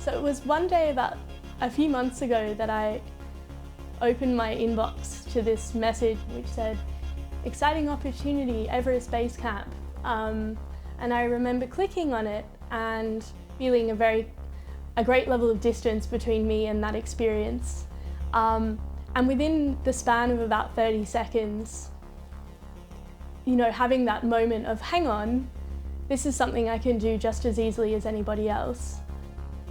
So it was one day about a few months ago that I opened my inbox to this message which said, "Exciting opportunity, Everest Base Camp." And I remember clicking on it and feeling a great level of distance between me and that experience. And within the span of about 30 seconds, having that moment of, hang on, this is something I can do just as easily as anybody else.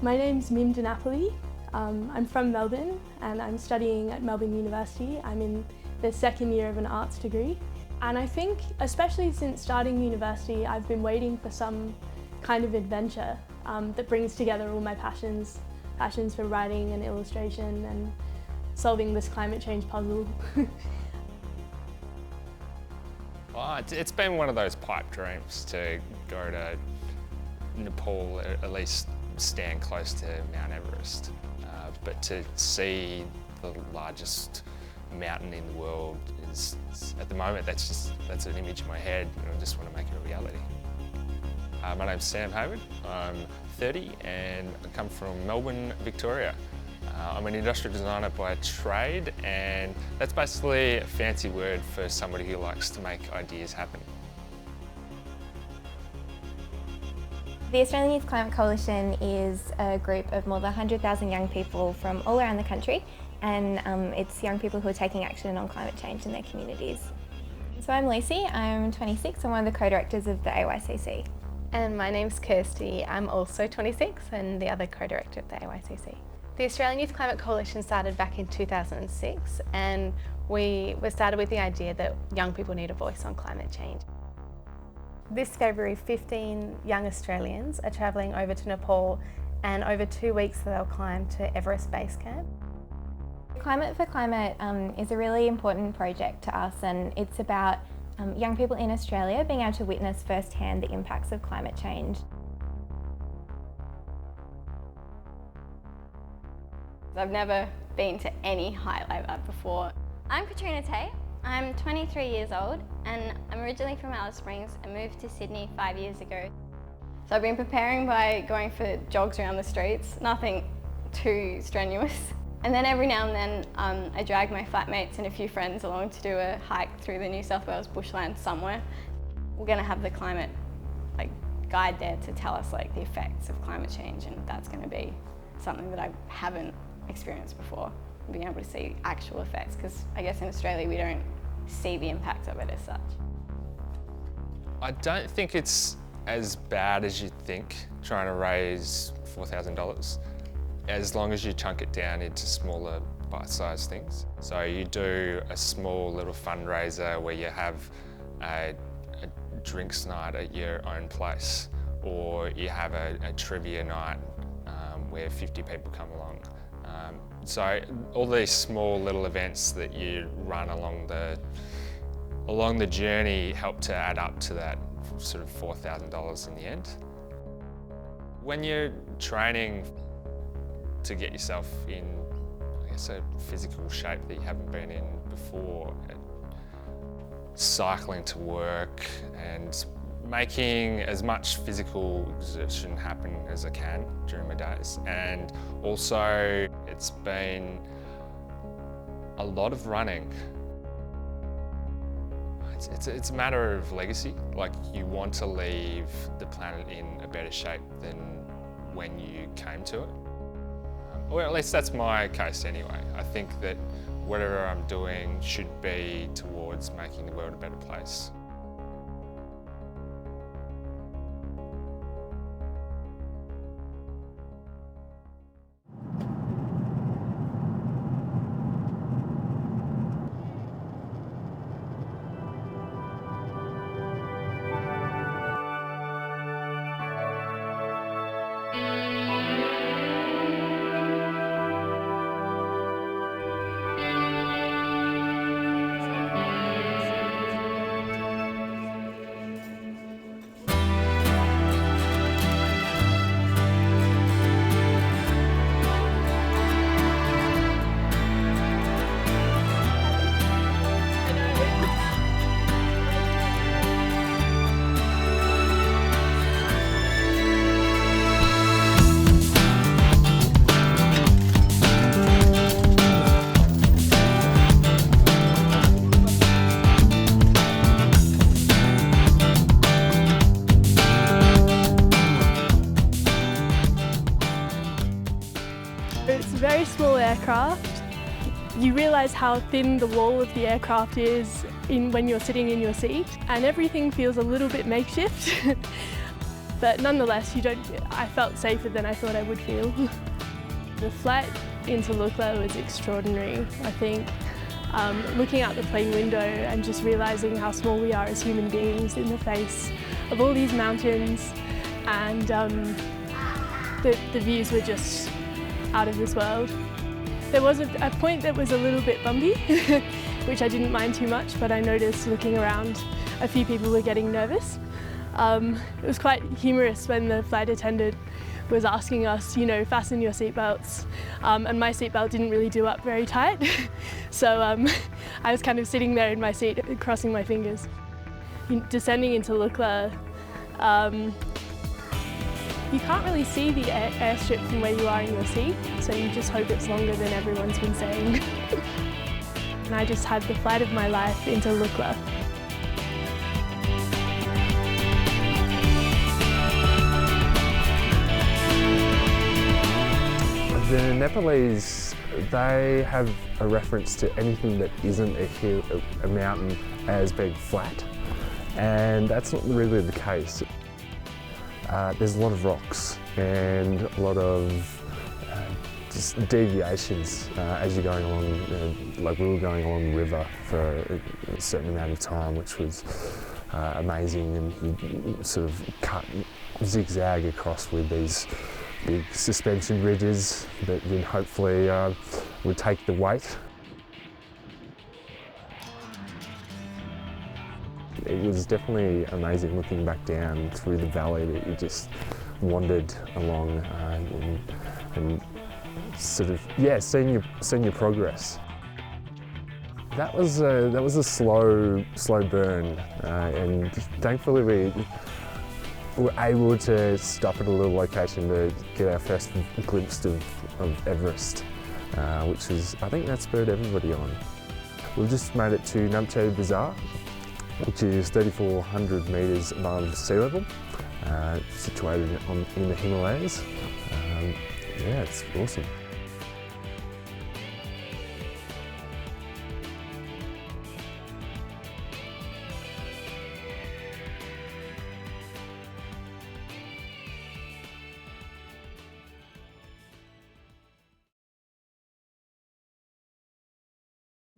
My name's Mim Napoli. I'm from Melbourne and I'm studying at Melbourne University. I'm in the second year of an arts degree. And I think, especially since starting university, I've been waiting for some kind of adventure that brings together all my passions for writing and illustration and solving this climate change puzzle. Well, it's been one of those pipe dreams to go to Nepal, at least stand close to Mount Everest. But to see the largest mountain in the world is, at the moment, that's an image in my head, and I just want to make it a reality. My name's Sam Hayward. I'm 30 and I come from Melbourne, Victoria. I'm an industrial designer by trade, and that's basically a fancy word for somebody who likes to make ideas happen. The Australian Youth Climate Coalition is a group of more than 100,000 young people from all around the country, and it's young people who are taking action on climate change in their communities. So I'm Lucy, I'm 26, I'm one of the co-directors of the AYCC. And my name's Kirsty, I'm also 26 and the other co-director of the AYCC. The Australian Youth Climate Coalition started back in 2006, and we were started with the idea that young people need a voice on climate change. This February, 15 young Australians are travelling over to Nepal, and over 2 weeks they'll climb to Everest Base Camp. Climate for Climate is a really important project to us, and it's about young people in Australia being able to witness firsthand the impacts of climate change. I've never been to any hike like that before. I'm Katrina Tay. I'm 23 years old and I'm originally from Alice Springs and moved to Sydney 5 years ago. So I've been preparing by going for jogs around the streets, nothing too strenuous. And then every now and then I drag my flatmates and a few friends along to do a hike through the New South Wales bushland somewhere. We're going to have the climate guide there to tell us the effects of climate change, and that's going to be something that I haven't experienced before, being able to see actual effects, because I guess in Australia we don't see the impact of it as such. I don't think it's as bad as you think trying to raise $4,000, as long as you chunk it down into smaller bite-sized things. So you do a small little fundraiser where you have a drinks night at your own place, or you have a trivia night where 50 people come along. So all these small little events that you run along the journey help to add up to that sort of $4,000 in the end. When you're training to get yourself in, I guess, a physical shape that you haven't been in before, cycling to work and making as much physical exertion happen as I can during my days. And also it's been a lot of running. It's a matter of legacy. You want to leave the planet in a better shape than when you came to it. Or at least that's my case anyway. I think that whatever I'm doing should be towards making the world a better place. You realise how thin the wall of the aircraft is when you're sitting in your seat, and everything feels a little bit makeshift. But nonetheless, I felt safer than I thought I would feel. The flight into Lukla was extraordinary, I think. Looking out the plane window and just realising how small we are as human beings in the face of all these mountains, and the views were just out of this world. There was a point that was a little bit bumpy, which I didn't mind too much, but I noticed looking around a few people were getting nervous. It was quite humorous when the flight attendant was asking us, fasten your seatbelts, and my seatbelt didn't really do up very tight. So I was kind of sitting there in my seat, crossing my fingers. Descending into Lukla, you can't really see the airstrip from where you are in your seat, so you just hope it's longer than everyone's been saying. And I just had the flight of my life into Lukla. The Nepalese, they have a reference to anything that isn't a mountain as being flat, and that's not really the case. There's a lot of rocks and a lot of just deviations as you're going along. Like we were going along the river for a certain amount of time, which was amazing, and you sort of cut zigzag across with these big suspension ridges that then hopefully would take the weight. It was definitely amazing looking back down through the valley that you just wandered along and sort of, seeing your progress. That was a slow burn, and thankfully we were able to stop at a little location to get our first glimpse of Everest, which is, I think that spurred everybody on. We've just made it to Namche Bazaar, which is 3,400 metres above sea level, situated in the Himalayas. It's awesome.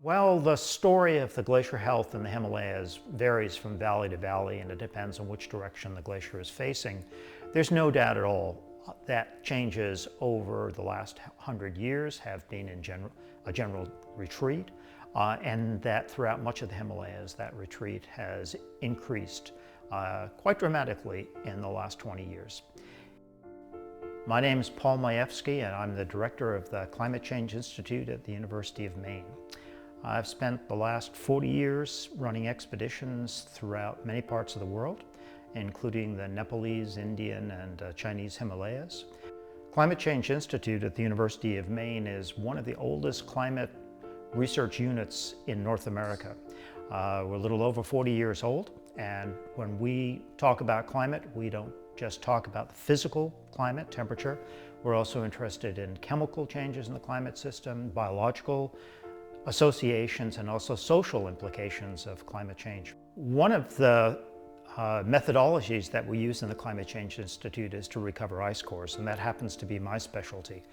Well, the story of the glacier health in the Himalayas varies from valley to valley, and it depends on which direction the glacier is facing. There's no doubt at all that changes over the last 100 years have been in a general retreat, and that throughout much of the Himalayas, that retreat has increased quite dramatically in the last 20 years. My name is Paul Majewski, and I'm the director of the Climate Change Institute at the University of Maine. I've spent the last 40 years running expeditions throughout many parts of the world, including the Nepalese, Indian, and Chinese Himalayas. Climate Change Institute at the University of Maine is one of the oldest climate research units in North America. We're a little over 40 years old, and when we talk about climate, we don't just talk about the physical climate, temperature. We're also interested in chemical changes in the climate system, biological associations, and also social implications of climate change. One of the methodologies that we use in the Climate Change Institute is to recover ice cores, and that happens to be my specialty.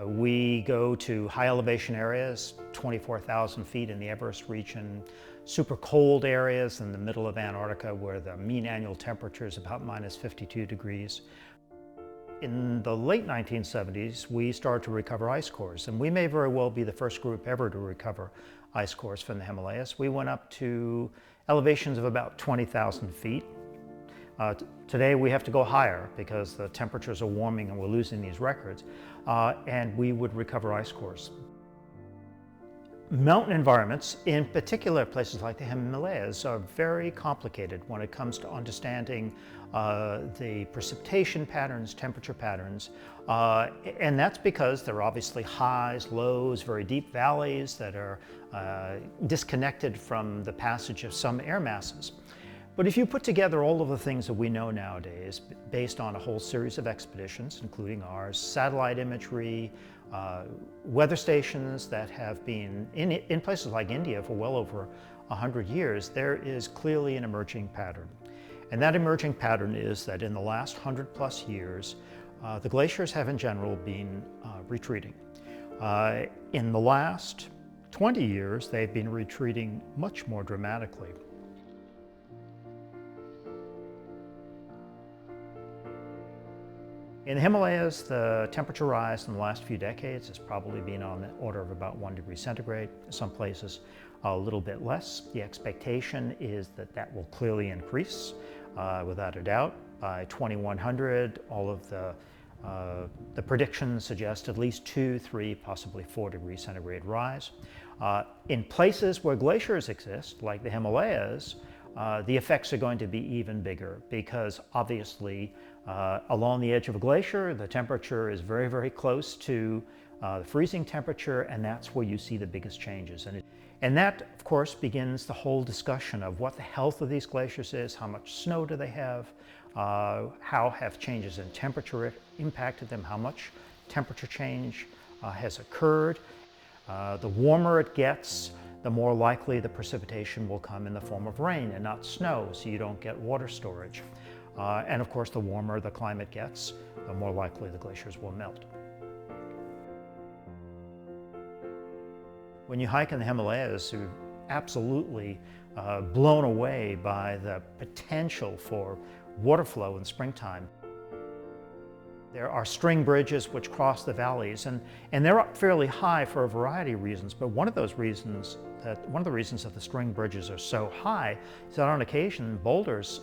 We go to high elevation areas, 24,000 feet in the Everest region, super cold areas in the middle of Antarctica where the mean annual temperature is about minus 52 degrees. In the late 1970s, we started to recover ice cores, and we may very well be the first group ever to recover ice cores from the Himalayas. We went up to elevations of about 20,000 feet. Today we have to go higher because the temperatures are warming and we're losing these records, and we would recover ice cores. Mountain environments, in particular places like the Himalayas, are very complicated when it comes to understanding the precipitation patterns, temperature patterns, and that's because there are obviously highs, lows, very deep valleys that are disconnected from the passage of some air masses. But if you put together all of the things that we know nowadays, based on a whole series of expeditions, including ours, satellite imagery, weather stations that have been in places like India for well over 100 years, there is clearly an emerging pattern. And that emerging pattern is that in the last 100+ years, the glaciers have in general been retreating. In the last 20 years, they've been retreating much more dramatically. In the Himalayas, the temperature rise in the last few decades has probably been on the order of about 1 degree centigrade. Some places a little bit less. The expectation is that that will clearly increase, without a doubt. By 2100, all of the predictions suggest at least 2, 3, possibly 4 degree centigrade rise. In places where glaciers exist, like the Himalayas, the effects are going to be even bigger because obviously along the edge of a glacier, the temperature is very, very close to the freezing temperature, and that's where you see the biggest changes. And that, of course, begins the whole discussion of what the health of these glaciers is, how much snow do they have, how have changes in temperature impacted them, how much temperature change has occurred. The warmer it gets, the more likely the precipitation will come in the form of rain and not snow, so you don't get water storage. And of course, the warmer the climate gets, the more likely the glaciers will melt. When you hike in the Himalayas, you're absolutely blown away by the potential for water flow in springtime. There are string bridges which cross the valleys, and they're up fairly high for a variety of reasons, but one of the reasons that the string bridges are so high is that on occasion boulders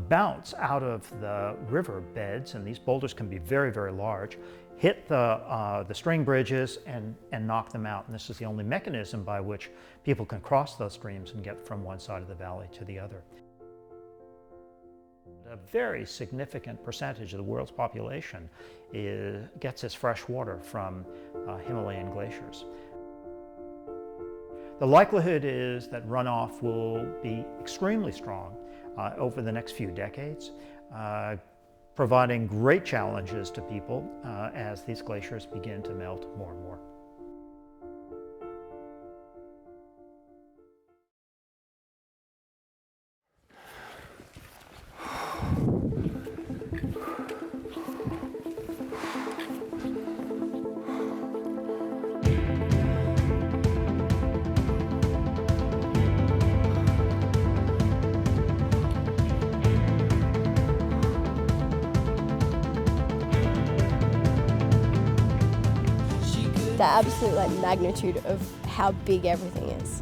bounce out of the river beds, and these boulders can be very, very large, hit the string bridges and knock them out. And this is the only mechanism by which people can cross those streams and get from one side of the valley to the other. A very significant percentage of the world's population gets its fresh water from Himalayan glaciers. The likelihood is that runoff will be extremely strong over the next few decades, providing great challenges to people as these glaciers begin to melt more and more. The absolute magnitude of how big everything is.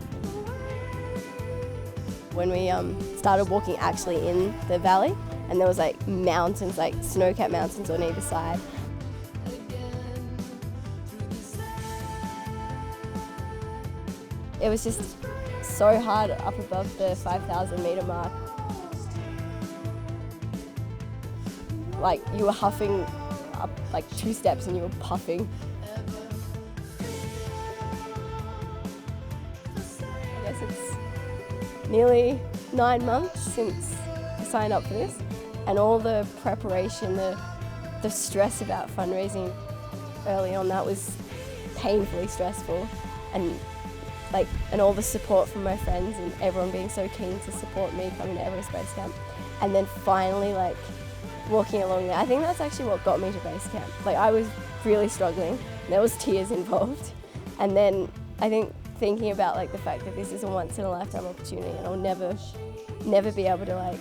When we started walking actually in the valley, and there was mountains, snow-capped mountains on either side. It was just so hard up above the 5,000 meter mark. You were huffing up 2 steps and you were puffing. I guess it's nearly 9 months since I signed up for this, and all the preparation, the stress about fundraising early on, that was painfully stressful, and all the support from my friends and everyone being so keen to support me coming to Everest Base Camp, and then finally walking along there. I think that's actually what got me to base camp. I was really struggling, there was tears involved, and then I think thinking about the fact that this is a once in a lifetime opportunity and I'll never be able to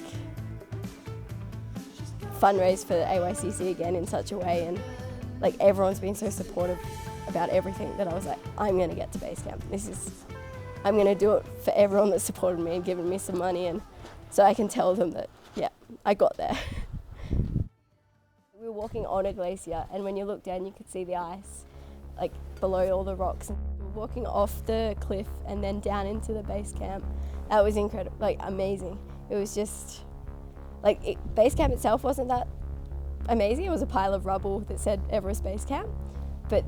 fundraise for the AYCC again in such a way, and everyone's been so supportive about everything, that I was I'm going to get to base camp. I'm going to do it for everyone that supported me and given me some money, and so I can tell them that, yeah, I got there. We were walking on a glacier, and when you look down you could see the ice below all the rocks. We were walking off the cliff and then down into the base camp. That was incredible, amazing. It was just, base camp itself wasn't that amazing. It was a pile of rubble that said Everest Base Camp, but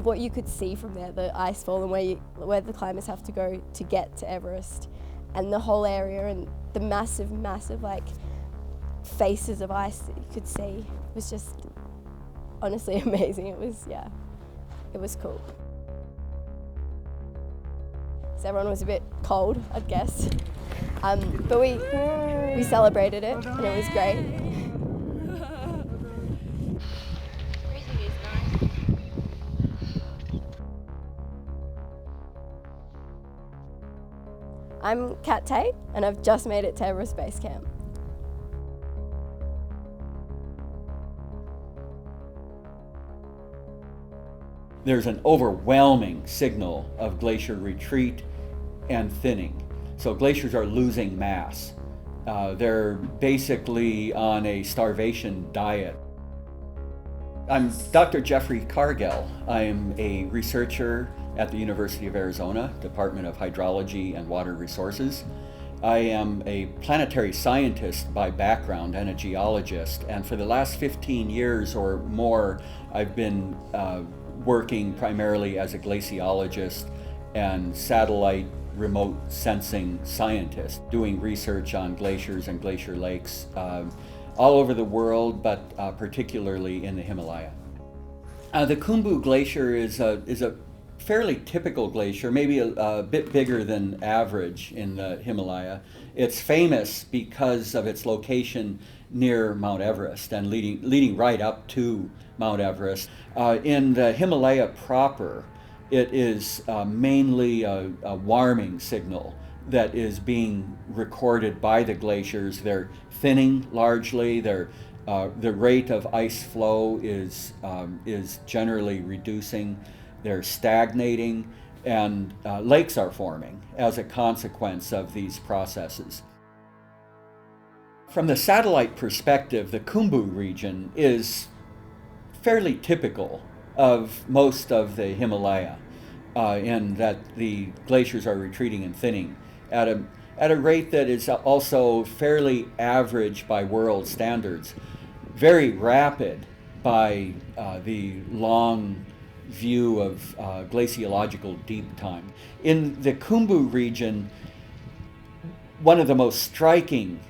what you could see from there, the ice fall and where the climbers have to go to get to Everest, and the whole area and the massive, massive like faces of ice that you could see was just honestly amazing. It was cool. So everyone was a bit cold, I'd guess, but we celebrated it and it was great. I'm Kat Tate and I've just made it to Everest Base Camp. There's an overwhelming signal of glacier retreat and thinning. So glaciers are losing mass. They're basically on a starvation diet. I'm Dr. Jeffrey Cargill. I'm a researcher at the University of Arizona, Department of Hydrology and Water Resources. I am a planetary scientist by background and a geologist, and for the last 15 years or more, I've been working primarily as a glaciologist and satellite remote sensing scientist, doing research on glaciers and glacier lakes all over the world, but particularly in the Himalaya. The Khumbu Glacier is a fairly typical glacier, maybe a bit bigger than average in the Himalaya. It's famous because of its location near Mount Everest and leading right up to Mount Everest. In the Himalaya proper, it is mainly a warming signal that is being recorded by the glaciers. They're thinning largely. The rate of ice flow is generally reducing. They're stagnating, and lakes are forming as a consequence of these processes. From the satellite perspective, the Khumbu region is fairly typical of most of the Himalaya, in that the glaciers are retreating and thinning at a rate that is also fairly average by world standards, very rapid by the long view of glaciological deep time. In the Khumbu region, one of the most striking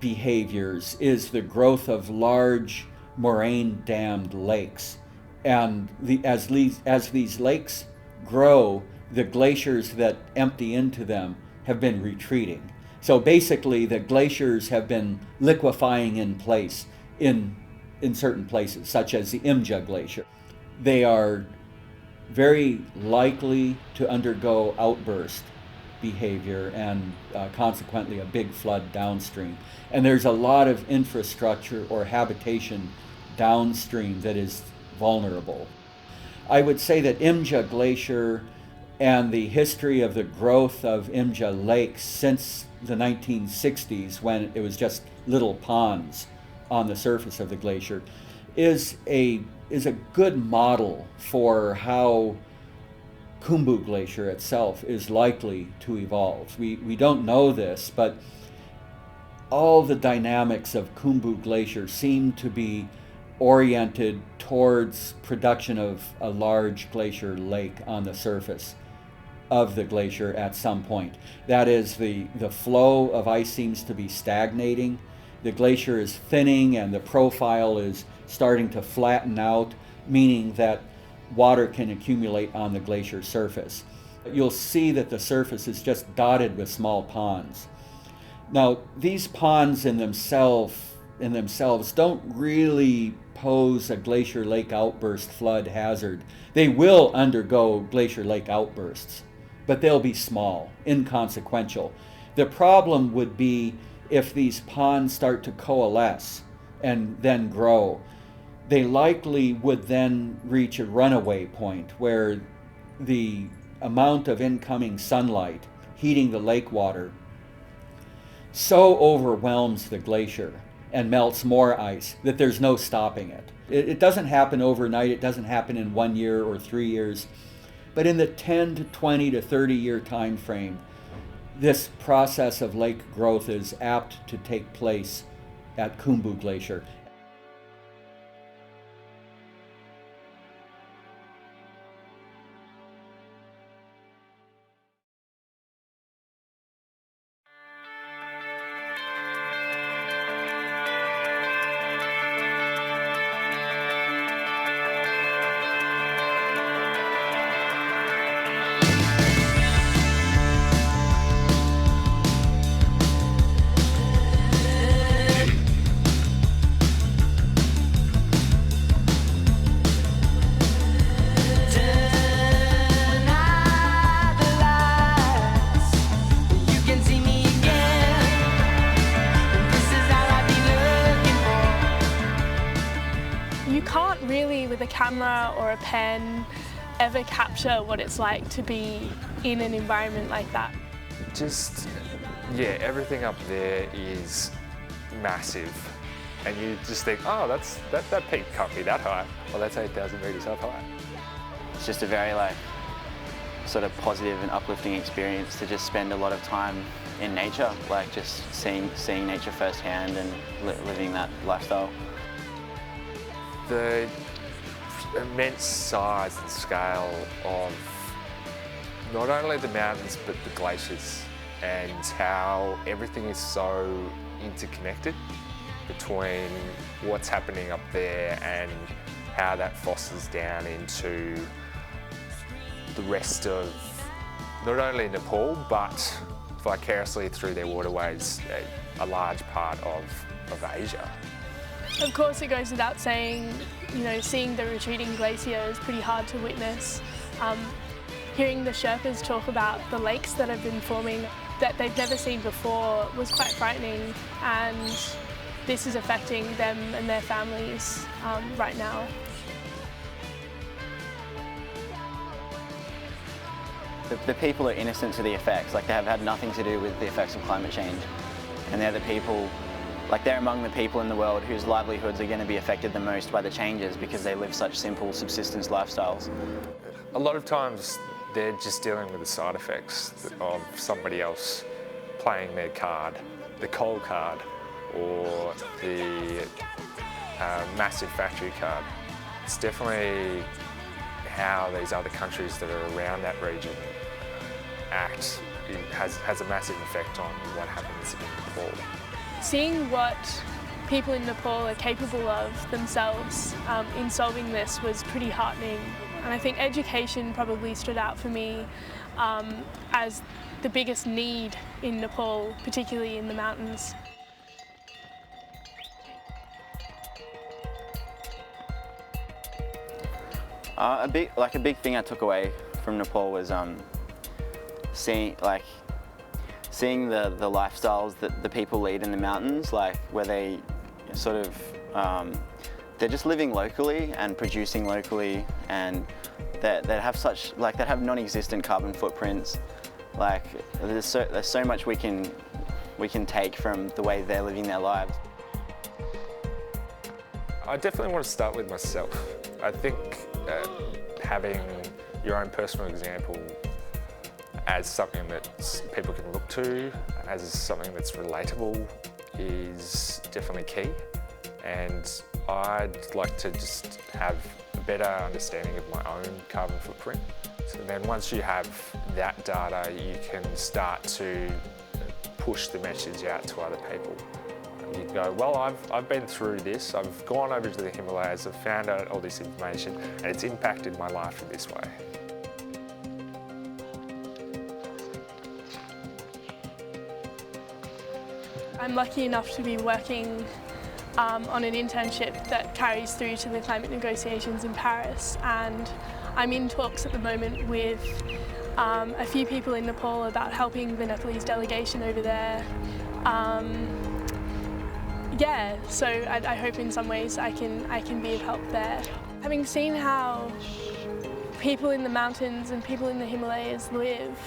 behaviors is the growth of large moraine-dammed lakes. And as these lakes grow, the glaciers that empty into them have been retreating. So basically, the glaciers have been liquefying in place in certain places, such as the Imja Glacier. They are very likely to undergo outburst behavior and consequently a big flood downstream. And there's a lot of infrastructure or habitation downstream that is vulnerable. I would say that Imja Glacier and the history of the growth of Imja Lake since the 1960s, when it was just little ponds on the surface of the glacier, is a good model for how Khumbu Glacier itself is likely to evolve. We don't know this, but all the dynamics of Khumbu Glacier seem to be oriented towards production of a large glacier lake on the surface of the glacier at some point. That is, the flow of ice seems to be stagnating, the glacier is thinning, and the profile is starting to flatten out, meaning that water can accumulate on the glacier surface. You'll see that the surface is just dotted with small ponds. Now, these ponds in themselves don't really pose a glacier lake outburst flood hazard. They will undergo glacier lake outbursts, but they'll be small, inconsequential. The problem would be if these ponds start to coalesce and then grow. They likely would then reach a runaway point where the amount of incoming sunlight heating the lake water so overwhelms the glacier and melts more ice that there's no stopping it. It doesn't happen overnight, it doesn't happen in 1 year or 3 years, but in the 10 to 20 to 30 year time frame, this process of lake growth is apt to take place at Khumbu Glacier. camera or a pen ever capture what it's like to be in an environment like that? Just, yeah, everything up there is massive. And you just think, oh, that peak can't be that high. Well, that's 8,000 metres up high. It's just a very sort of positive and uplifting experience to just spend a lot of time in nature, like just seeing nature firsthand and living that lifestyle. The immense size and scale of not only the mountains but the glaciers, and how everything is so interconnected between what's happening up there and how that fosters down into the rest of not only Nepal but vicariously through their waterways, a large part of Asia. Of course, it goes without saying, you know, seeing the retreating glacier is pretty hard to witness. Hearing the Sherpas talk about the lakes that have been forming that they've never seen before was quite frightening, and this is affecting them and their families right now. The people are innocent to the effects, like they have had nothing to do with the effects of climate change. And they're the people, like they're among the people in the world whose livelihoods are going to be affected the most by the changes because they live such simple subsistence lifestyles. A lot of times they're just dealing with the side effects of somebody else playing their card, the coal card or the massive factory card. It's definitely how these other countries that are around that region act. It has a massive effect on what happens in Nepal. Seeing what people in Nepal are capable of themselves in solving this was pretty heartening. And I think education probably stood out for me as the biggest need in Nepal, particularly in the mountains. A big thing I took away from Nepal was seeing the lifestyles that the people lead in the mountains, like where they sort of they're just living locally and producing locally, and they have non-existent carbon footprints. Like there's so much we can take from the way they're living their lives. I definitely want to start with myself. I think having your own personal example as something that people can look to, as something that's relatable, is definitely key. And I'd like to just have a better understanding of my own carbon footprint. So then once you have that data, you can start to push the message out to other people. You can go, well, I've been through this, I've gone over to the Himalayas, I've found out all this information, and it's impacted my life in this way. I'm lucky enough to be working on an internship that carries through to the climate negotiations in Paris, and I'm in talks at the moment with a few people in Nepal about helping the Nepalese delegation over there. Yeah, so I hope in some ways I can be of help there. Having seen how people in the mountains and people in the Himalayas live,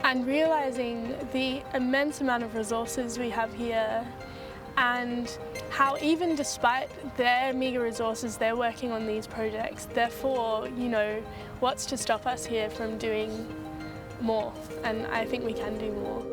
and realising the immense amount of resources we have here, and how even despite their meagre resources, they're working on these projects. Therefore, you know, what's to stop us here from doing more? And I think we can do more.